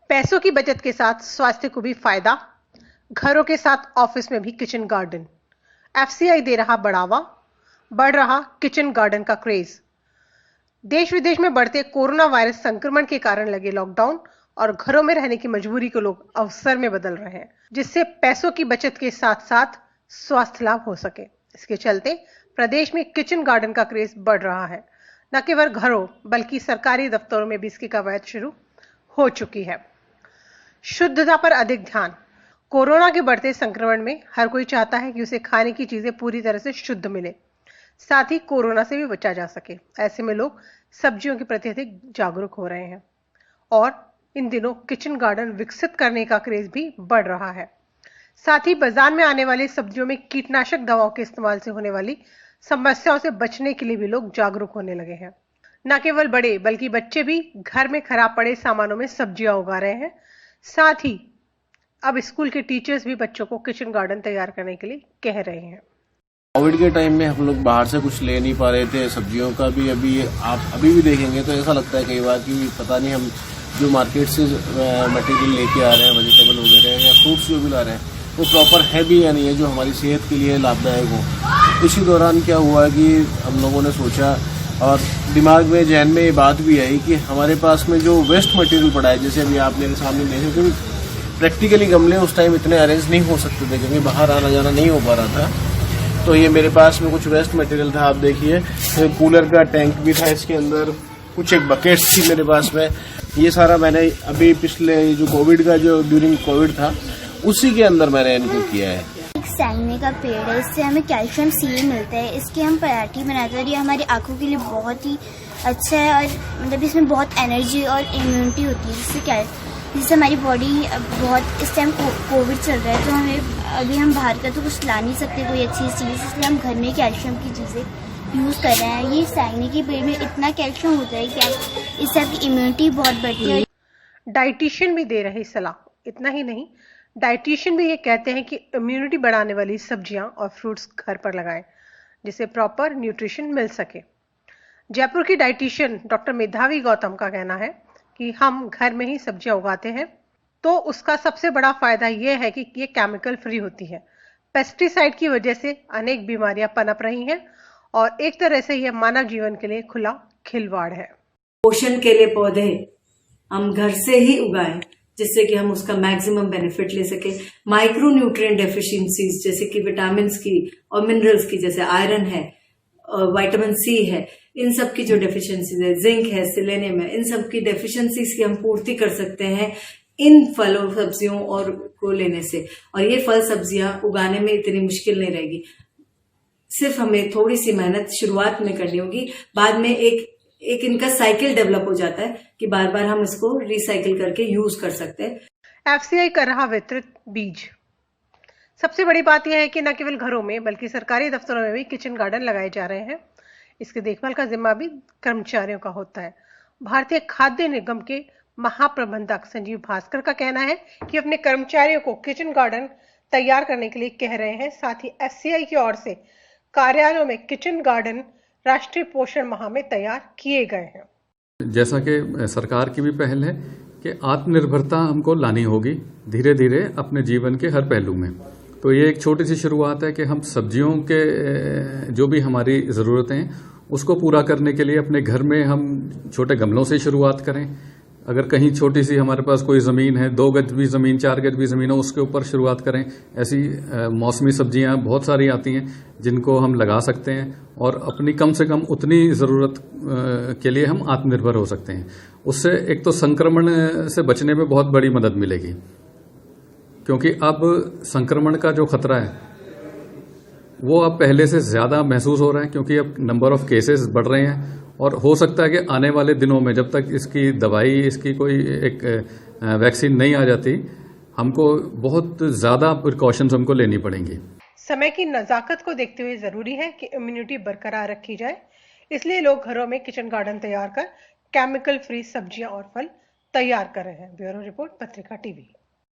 पैसों की बचत के साथ स्वास्थ्य को भी फायदा, घरों के साथ ऑफिस में भी किचन गार्डन। एफसीआई दे रहा बढ़ावा, बढ़ रहा किचन गार्डन का क्रेज। देश विदेश में बढ़ते कोरोना वायरस संक्रमण के कारण लगे लॉकडाउन और घरों में रहने की मजबूरी को लोग अवसर में बदल रहे हैं, जिससे पैसों की बचत के साथ साथ स्वास्थ्य लाभ हो सके। इसके चलते प्रदेश में किचन गार्डन का क्रेज बढ़ रहा है। न केवल घरों बल्कि सरकारी दफ्तरों में भी इसकी कवायद शुरू हो चुकी है। शुद्धता पर अधिक ध्यान। कोरोना के बढ़ते संक्रमण में हर कोई चाहता है कि उसे खाने की चीजें पूरी तरह से शुद्ध मिले, साथ ही कोरोना से भी बचा जा सके। ऐसे में लोग सब्जियों के प्रति अधिक जागरूक हो रहे हैं और इन दिनों किचन गार्डन विकसित करने का क्रेज भी बढ़ रहा है। साथ ही बाजार में आने वाली सब्जियों में कीटनाशक दवाओं के इस्तेमाल से होने वाली समस्याओं से बचने के लिए भी लोग जागरूक होने लगे हैं। न केवल बड़े बल्कि बच्चे भी घर में खराब पड़े सामानों में सब्जियां उगा रहे हैं। साथ ही अब स्कूल के टीचर्स भी बच्चों को किचन गार्डन तैयार करने के लिए कह रहे हैं। कोविड के टाइम में हम लोग बाहर से कुछ ले नहीं पा रहे थे, सब्जियों का भी आप अभी भी देखेंगे तो ऐसा लगता है कई बार कि पता नहीं हम जो मार्केट से मटेरियल लेके आ रहे हैं, वेजिटेबल वगैरह या फ्रूट्स जो भी ला रहे हैं, वो प्रॉपर है भी या नहीं है, जो हमारी सेहत के लिए लाभदायक हो। इसी दौरान क्या हुआ कि हम लोगों ने सोचा और दिमाग में जहन में ये बात भी आई कि हमारे पास में जो वेस्ट मटेरियल पड़ा है, जैसे अभी आप मेरे सामने देखें, क्योंकि प्रैक्टिकली गमले उस टाइम इतने अरेंज नहीं हो सकते थे क्योंकि बाहर आना जाना नहीं हो पा रहा था। तो ये मेरे पास में कुछ वेस्ट मटेरियल था, आप देखिए कूलर का टैंक भी था, इसके अंदर कुछ एक बकेट्स थी मेरे पास में। ये सारा मैंने अभी पिछले जो कोविड का जो ड्यूरिंग कोविड था उसी के अंदर मैंने इनको किया है। सैंगने का पेड़ है, इससे हमें कैल्शियम सी मिलता है। इसके हम पराठी बनाते हैं और ये हमारी आंखों के लिए बहुत ही अच्छा है और मतलब इसमें बहुत एनर्जी और इम्यूनिटी होती है, जिससे हमारी बॉडी बहुत, इस टाइम कोविड चल रहा है तो हमें अभी हम बाहर का तो कुछ ला नहीं सकते कोई अच्छी चीज़, इसलिए हम घर में कैल्शियम की चीज़ें यूज़ कर रहे हैं। ये सैंगने के पेड़ में इतना कैल्शियम होता है कि इससे आपकी इम्यूनिटी बहुत बढ़ती है। डाइटिशियन भी दे रहे सलाह। इतना ही नहीं, डाइटिशियन भी ये कहते हैं कि इम्यूनिटी बढ़ाने वाली सब्जियां और फ्रूट्स घर पर लगाएं, जिससे प्रॉपर न्यूट्रिशन मिल सके। जयपुर की डाइटिशियन डॉक्टर मेधावी गौतम का कहना है कि हम घर में ही सब्जियां उगाते हैं तो उसका सबसे बड़ा फायदा यह है कि ये केमिकल फ्री होती है। पेस्टिसाइड की वजह से अनेक बीमारियां पनप रही हैं और एक तरह से यह मानव जीवन के लिए खुला खिलवाड़ है। पोषण के लिए पौधे हम घर से ही उगाएं जिससे कि हम उसका मैक्सिमम बेनिफिट ले सके। माइक्रो न्यूट्रिएंट डेफिशिएंसीज जैसे कि विटामिन की और मिनरल्स की, जैसे आयरन है और विटामिन सी है, इन सब की जो डेफिशिएंसीज है, जिंक है, सेलेनियम है, इन सब की डेफिशिएंसीज की हम पूर्ति कर सकते हैं इन फलों सब्जियों और को लेने से। और ये फल सब्जियां उगाने में इतनी मुश्किल नहीं रहेगी, सिर्फ हमें थोड़ी सी मेहनत शुरुआत में करनी होगी। बाद में एक इनका साइकिल डेवलप हो जाता है कि बार बार हम इसको रिसाइकिल करके यूज कर सकते हैं। एफसीआई कर रहा वितरित बीज। सबसे बड़ी बात यह है कि न केवल घरों में बल्कि सरकारी दफ्तरों में भी किचन गार्डन लगाए जा रहे हैं। इसकी देखभाल का जिम्मा भी कर्मचारियों का होता है। भारतीय खाद्य निगम के महाप्रबंधक संजीव भास्कर का कहना है कि अपने कर्मचारियों को किचन गार्डन तैयार करने के लिए कह रहे हैं। साथ ही एफसीआई की ओर से कार्यालयों में किचन गार्डन राष्ट्रीय पोषण माह में तैयार किए गए हैं। जैसा कि सरकार की भी पहल है कि आत्मनिर्भरता हमको लानी होगी धीरे धीरे अपने जीवन के हर पहलू में। तो ये एक छोटी सी शुरुआत है कि हम सब्जियों के जो भी हमारी ज़रूरतें हैं उसको पूरा करने के लिए अपने घर में हम छोटे गमलों से शुरुआत करें। अगर कहीं छोटी सी हमारे पास कोई ज़मीन है, 2 गज भी ज़मीन, 4 गज भी ज़मीन हो, उसके ऊपर शुरुआत करें। ऐसी मौसमी सब्जियां बहुत सारी आती हैं जिनको हम लगा सकते हैं और अपनी कम से कम उतनी ज़रूरत के लिए हम आत्मनिर्भर हो सकते हैं। उससे एक तो संक्रमण से बचने में बहुत बड़ी मदद मिलेगी, क्योंकि अब संक्रमण का जो खतरा है वो अब पहले से ज़्यादा महसूस हो रहा है, क्योंकि अब नंबर ऑफ केसेस बढ़ रहे हैं और हो सकता है कि आने वाले दिनों में जब तक इसकी दवाई, इसकी कोई एक वैक्सीन नहीं आ जाती, हमको बहुत ज़्यादा प्रिकॉशंस हमको लेनी पड़ेंगी। समय की नज़ाकत को देखते हुए ज़रूरी है कि इम्यूनिटी बरकरार रखी जाए, इसलिए लोग घरों में किचन गार्डन तैयार कर केमिकल फ्री सब्जियां और फल तैयार कर रहे हैं। ब्यूरो रिपोर्ट, पत्रिका टीवी।